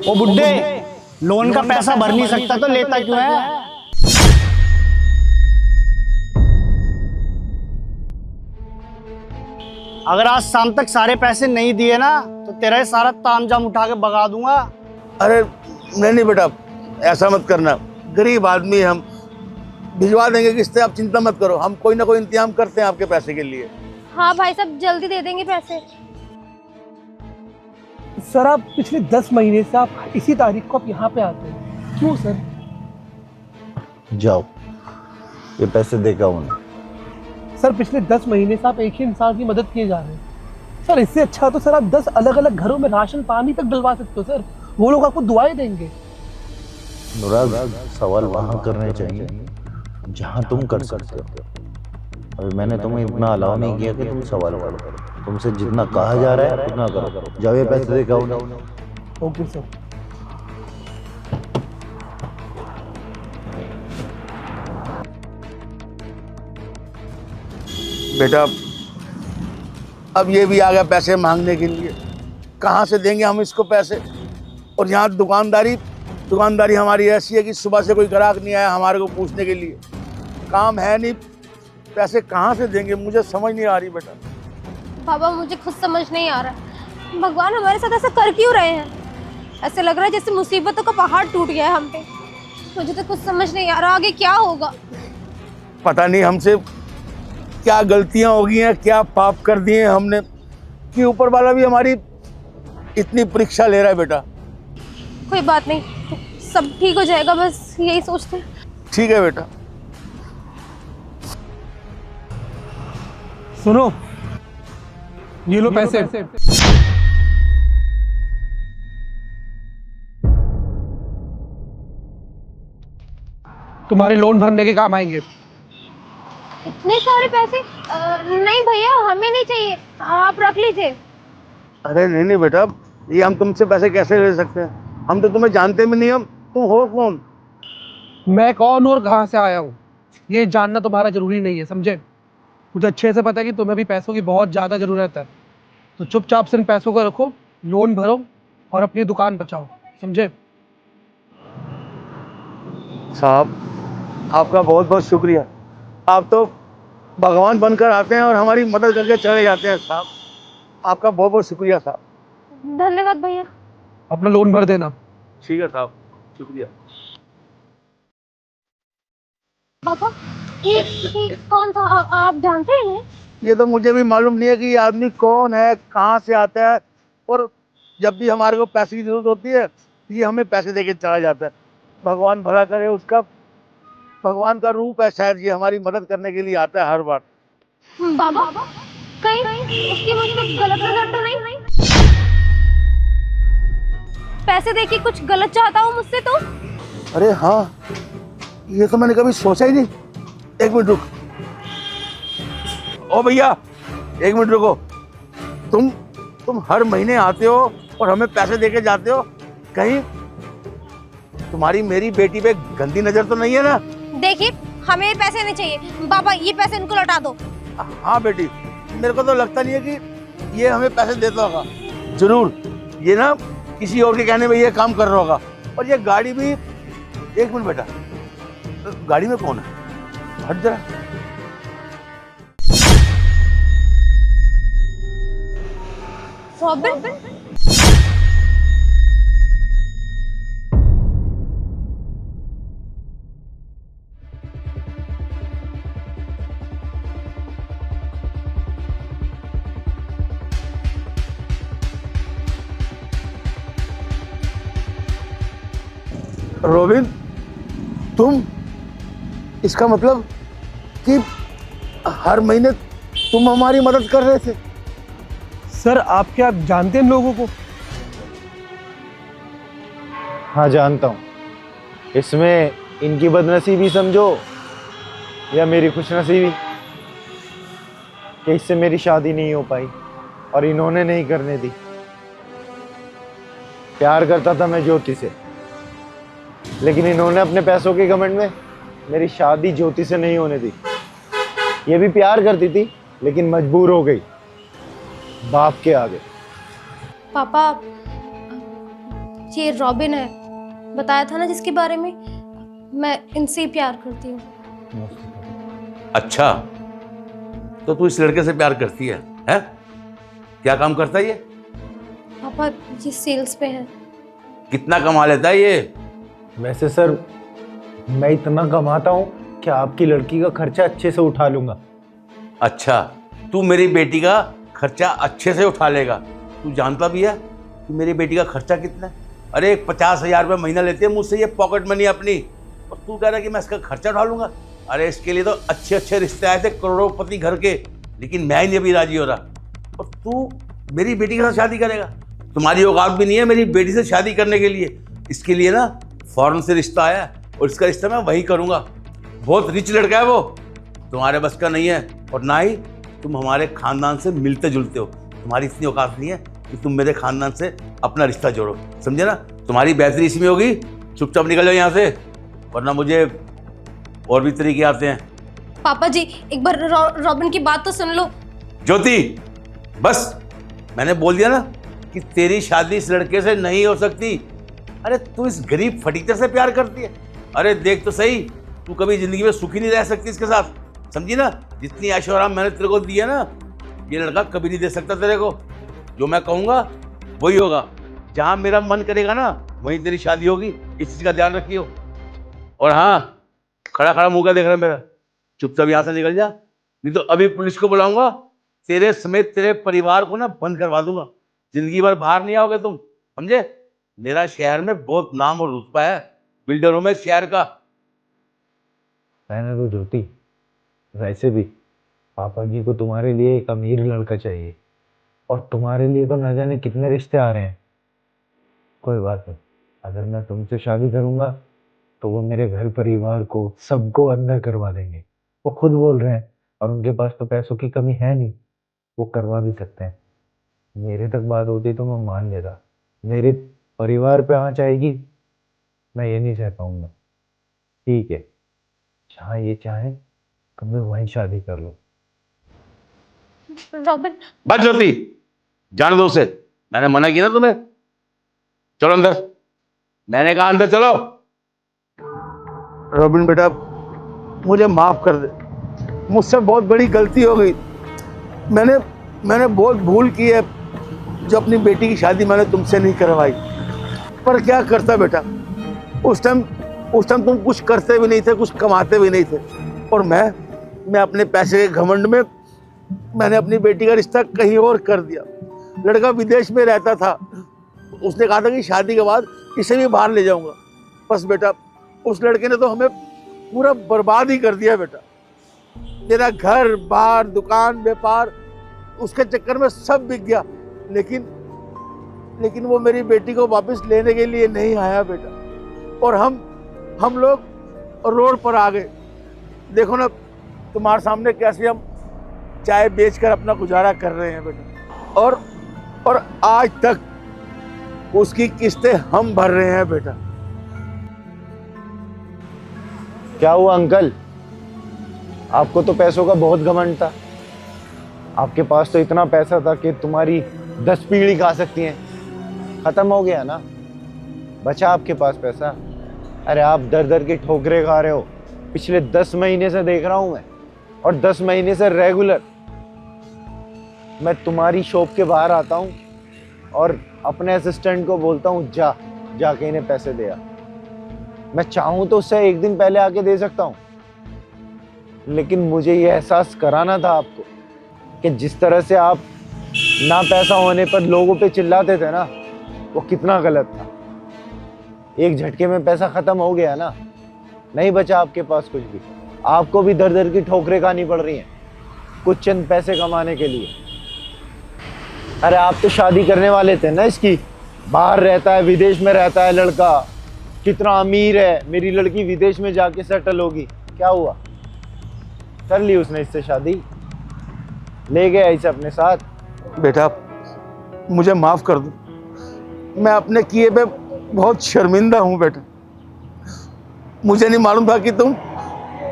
ओ बुड्ढे, लोन का पैसा भर नहीं सकता तो लेता क्यों है? अगर आज शाम तक सारे पैसे नहीं दिए ना तो तेरा ये सारा तामझाम उठा के भगा दूंगा। अरे नहीं बेटा, ऐसा मत करना, गरीब आदमी हम, भिजवा देंगे किस्तें, आप चिंता मत करो, हम कोई ना कोई इंतजाम करते हैं आपके पैसे के लिए। हाँ भाई साहब, जल्दी दे देंगे पैसे। सर आप पिछले 10 महीने से आप इसी तारीख को आप यहाँ पे आते हैं, क्यों सर? जाओ, ये पैसे देगा उन्हें। सर पिछले 10 महीने से आप एक ही इंसान की मदद किए जा रहे हैं सर। इससे अच्छा तो सर आप 10 अलग अलग घरों में राशन पानी तक डलवा सकते हो सर, वो लोग आपको दुआएं देंगे। मुराद, सवाल वहाँ करने चाहिए जहाँ तुम कर सकते हो। अभी मैंने तुम्हें इतना अलाउ नहीं किया कि तुम सवाल करो। तुमसे जितना कहा जा रहा है उतना करो। जाओ, ये पैसे देगा उन्हें। Okay sir. बेटा अब ये भी आ गया पैसे मांगने के लिए, कहाँ से देंगे हम इसको पैसे? और यहाँ दुकानदारी हमारी ऐसी है कि सुबह से कोई ग्राहक नहीं आया हमारे को पूछने के लिए, काम है नहीं, पैसे कहाँ से देंगे? मुझे समझ नहीं आ रही बेटा। पापा मुझे खुद समझ नहीं आ रहा, भगवान हमारे साथ ऐसा कर क्यों रहे हैं? ऐसे लग रहा है जैसे मुसीबतों का पहाड़ टूट गया है हम पे। मुझे तो कुछ समझ नहीं आ रहा आगे क्या होगा। पता नहीं हमसे क्या गलतियां हो गई हैं, क्या पाप कर दिए हैं हमने कि ऊपर वाला भी हमारी इतनी परीक्षा ले रहा है बेटा। कोई बात नहीं, सब ठीक हो जाएगा, बस यही सोचते हैं। ठीक है बेटा। सुनो, ये लो पैसे। तुम्हारे लोन भरने के काम आएंगे। इतने सारे पैसे? नहीं भैया, हमें नहीं चाहिए, आप रख लीजिए। अरे नहीं बेटा, ये हम तुमसे पैसे कैसे ले सकते हैं? हम तो तुम्हें जानते भी नहीं, हम तुम हो कौन? मैं कौन और कहाँ से आया हूँ ये जानना तुम्हारा जरूरी नहीं है, समझे? मुझे अच्छे से पता है कि तुम्हें भी पैसों की बहुत ज़्यादा ज़रूरत है, तो चुपचाप से इन पैसों को रखो, लोन भरो और अपनी दुकान बचाओ, समझे? साहब आपका बहुत बहुत शुक्रिया, आप तो भगवान बनकर आते हैं और हमारी मदद करके चले जाते हैं साहब, आपका बहुत बहुत शुक्रिया साहब। धन्यवाद भैया। अपना लोन भर देना। ठीक है साहब, शुक्रिया। पापा ये कौन था? आप जानते हैं? ये तो मुझे भी मालूम नहीं है कि ये आदमी कौन है, कहाँ से आता है, और जब भी हमारे को पैसे की जरूरत होती है ये हमें पैसे देके चला जाता है। भगवान भला करे उसका, भगवान का रूप है शायद, ये हमारी मदद करने के लिए आता है हर बार। बाबा कहीं उसकी मुझसे गलत नजर तो नहीं? पैसे देके कुछ गलत चाहता हूँ मुझसे तो? अरे हाँ, ये तो मैंने कभी सोचा ही नहीं। एक मिनट रुक, ओ भैया एक मिनट रुको, तुम हर महीने आते हो और हमें पैसे देके जाते हो, कहीं तुम्हारी मेरी बेटी पे गंदी नजर तो नहीं है ना? देखिए हमें पैसे नहीं चाहिए, बाबा ये पैसे इनको लौटा दो। हाँ बेटी, मेरे को तो लगता नहीं है कि ये हमें पैसे देता होगा, जरूर ये ना किसी और के कहने में ये काम कर रहा होगा। और ये गाड़ी भी, एक मिनट बेटा, गाड़ी में कौन है? हट जरा। रॉबिन? रोबिन, तुम, इसका मतलब कि हर महीने तुम हमारी मदद कर रहे थे? सर आप क्या जानते हैं इन लोगों को? हाँ जानता हूँ। इसमें इनकी बदनसीबी समझो या मेरी खुशनसीबी कि इससे मेरी शादी नहीं हो पाई और इन्होंने नहीं करने दी। प्यार करता था मैं ज्योति से, लेकिन इन्होंने अपने पैसों के घमंड में मेरी शादी ज्योति से नहीं होने दी। ये भी प्यार करती थी लेकिन मजबूर हो गई बाप के आगे। पापा ये रॉबिन है, बताया था ना जिसके बारे में, मैं इनसे ही प्यार करती हूँ। अच्छा, तो तू इस लड़के से प्यार करती है? हैं? क्या काम करता है ये? पापा ये सेल्स पे है। कितना कमा लेता है ये? वैसे सर मैं इतना कमाता हूँ कि आपकी लड़की का खर्चा अच्छे से उठा लूंगा। अच्छा, तू मेरी बेटी का खर्चा अच्छे से उठा लेगा। तू जानता भी है कि मेरी बेटी का खर्चा कितना है? अरे 50,000 रुपये महीना लेती है मुझसे ये पॉकेट मनी अपनी, और तू कह रहा है कि मैं इसका खर्चा उठा लूंगा? अरे इसके लिए तो अच्छे अच्छे रिश्ते आए थे करोड़पति घर के, लेकिन मैं ही नहीं अभी राजी हो रहा, और तू मेरी बेटी के साथ शादी करेगा? तुम्हारी औकात भी नहीं है मेरी बेटी से शादी करने के लिए। इसके लिए ना फॉरेन से रिश्ता आया है, और इसका रिश्ता मैं वही करूंगा। बहुत रिच लड़का है वो, तुम्हारे बस का नहीं है, और ना ही तुम हमारे खानदान से मिलते जुलते हो। तुम्हारी इतनी औकात नहीं है कि तुम मेरे खानदान से अपना रिश्ता जोड़ो, समझे ना? तुम्हारी बेहतरी इसी में होगी। चुपचाप निकल जाओ यहाँ से, वरना मुझे और भी तरीके आते हैं। पापा जी एक बार रॉबिन की बात तो सुन लो। ज्योति, बस मैंने बोल दिया ना कि तेरी शादी इस लड़के से नहीं हो सकती। अरे तू इस गरीब फटीचर से प्यार करती है? अरे देख तो सही, तू कभी जिंदगी में सुखी नहीं रह सकती इसके साथ, समझी ना? जितनी ऐशो आराम मैंने तेरे को दी है ना, ये लड़का कभी नहीं दे सकता तेरे को। जो मैं कहूँगा वही होगा। जहाँ मेरा मन करेगा ना वहीं तेरी शादी होगी, इस चीज़ का ध्यान रखियो। और हाँ, खड़ा खड़ा मुँह का देख रहा है मेरा, चुपचाप यहाँ से निकल जा, नहीं तो अभी पुलिस को बुलाऊंगा, तेरे समेत तेरे परिवार को ना बंद करवा दूंगा। जिंदगी भर बाहर नहीं आओगे तुम, समझे? मेरा शहर में बहुत नाम और रुतबा है बिल्डरों में शहर का। रहने दो ज्योति, वैसे भी पापा जी को तुम्हारे लिए एक अमीर लड़का चाहिए, और तुम्हारे लिए तो न जाने कितने रिश्ते आ रहे हैं। कोई बात नहीं, अगर मैं तुमसे शादी करूंगा तो वो मेरे घर परिवार को सबको अंदर करवा देंगे। वो खुद बोल रहे हैं, और उनके पास तो पैसों की कमी है नहीं, वो करवा भी सकते हैं। मेरे तक बात होती तो मैं मान लेता, मेरे परिवार पे आँच आएगी, मैं ये नहीं सह पाऊंगा। ठीक है, जहाँ ये चाहे तो मैं वहीं शादी कर लूँ। रॉबिन बस ज्योति, जाने दो उसे, मैंने मना किया ना तुम्हें। चलो अंदर, मैंने कहा अंदर चलो। रॉबिन बेटा, मुझे माफ कर दे, मुझसे बहुत बड़ी गलती हो गई। मैंने बहुत भूल की है जो अपनी बेटी की शादी मैंने तुमसे नहीं करवाई। पर क्या करता बेटा, उस टाइम तुम कुछ करते भी नहीं थे, कुछ कमाते भी नहीं थे, और मैं अपने पैसे के घमंड में मैंने अपनी बेटी का रिश्ता कहीं और कर दिया। लड़का विदेश में रहता था, उसने कहा था कि शादी के बाद इसे भी बाहर ले जाऊंगा। बस बेटा, उस लड़के ने तो हमें पूरा बर्बाद ही कर दिया बेटा। मेरा घर बार दुकान व्यापार उसके चक्कर में सब बिक गया, लेकिन वो मेरी बेटी को वापस लेने के लिए नहीं आया बेटा, और हम लोग रोड पर आ गए। देखो ना तुम्हारे सामने कैसे हम चाय बेचकर अपना गुजारा कर रहे हैं बेटा, और आज तक उसकी किस्तें हम भर रहे हैं बेटा। क्या हुआ अंकल, आपको तो पैसों का बहुत घमंड था। आपके पास तो इतना पैसा था कि तुम्हारी 10 पीढ़ी खा सकती हैं। खत्म हो गया ना, बचा आपके पास पैसा? अरे आप दर दर की ठोकरें खा रहे हो, पिछले 10 महीने से देख रहा हूं मैं, और 10 महीने से रेगुलर मैं तुम्हारी शॉप के बाहर आता हूं और अपने असिस्टेंट को बोलता हूं जाके इन्हें पैसे दे आ। मैं चाहूं तो उससे एक दिन पहले आके दे सकता हूं, लेकिन मुझे ये एहसास कराना था आपको कि जिस तरह से आप ना पैसा होने पर लोगों पे चिल्लाते थे ना, वो कितना गलत था। एक झटके में पैसा खत्म हो गया ना, नहीं बचा आपके पास कुछ भी। आपको भी दर दर की ठोकरें खानी पड़ रही हैं कुछ चंद पैसे कमाने के लिए। अरे आप तो शादी करने वाले थे ना इसकी, बाहर रहता है, विदेश में रहता है लड़का, कितना अमीर है, मेरी लड़की विदेश में जाके सेटल होगी। क्या हुआ, कर ली उसने इससे शादी, ले गया इसे अपने साथ। बेटा मुझे माफ कर दो, मैं अपने किए पे बहुत शर्मिंदा हूँ बेटा। मुझे नहीं मालूम था कि तुम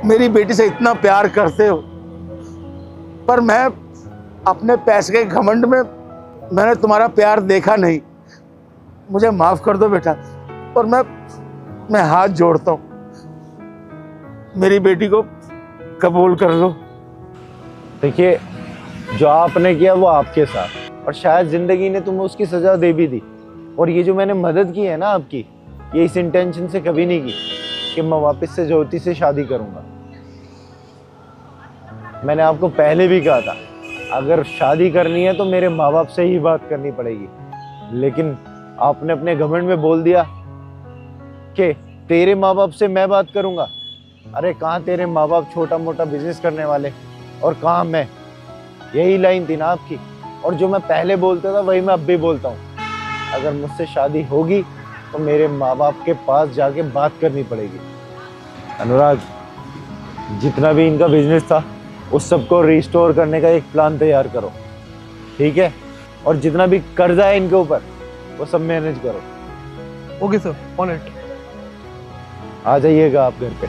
मेरी बेटी से इतना प्यार करते हो, पर मैं अपने पैसे के घमंड में मैंने तुम्हारा प्यार देखा नहीं। मुझे माफ कर दो बेटा, और मैं हाथ जोड़ता हूँ, मेरी बेटी को कबूल कर लो। देखिए, जो आपने किया वो आपके साथ, और शायद जिंदगी ने तुम्हें उसकी सजा दे भी दी। और ये जो मैंने मदद की है ना आपकी, ये इस इंटेंशन से कभी नहीं की कि मैं वापस से ज्योति से शादी करूंगा। मैंने आपको पहले भी कहा था, अगर शादी करनी है तो मेरे माँ बाप से ही बात करनी पड़ेगी, लेकिन आपने अपने घमंड में बोल दिया कि तेरे माँ बाप से मैं बात करूंगा। अरे कहाँ तेरे माँ बाप छोटा मोटा बिजनेस करने वाले, और कहाँ मैं। यही लाइन थी ना आपकी, और जो मैं पहले बोलता था वही मैं अब भी बोलता हूँ। अगर मुझसे शादी होगी तो मेरे माँ बाप के पास जाके बात करनी पड़ेगी। अनुराग, जितना भी इनका बिजनेस था उस सबको रिस्टोर करने का एक प्लान तैयार करो, ठीक है? और जितना भी कर्जा है इनके ऊपर वो सब मैनेज करो। Okay sir, on it. आ जाइएगा आप घर पे।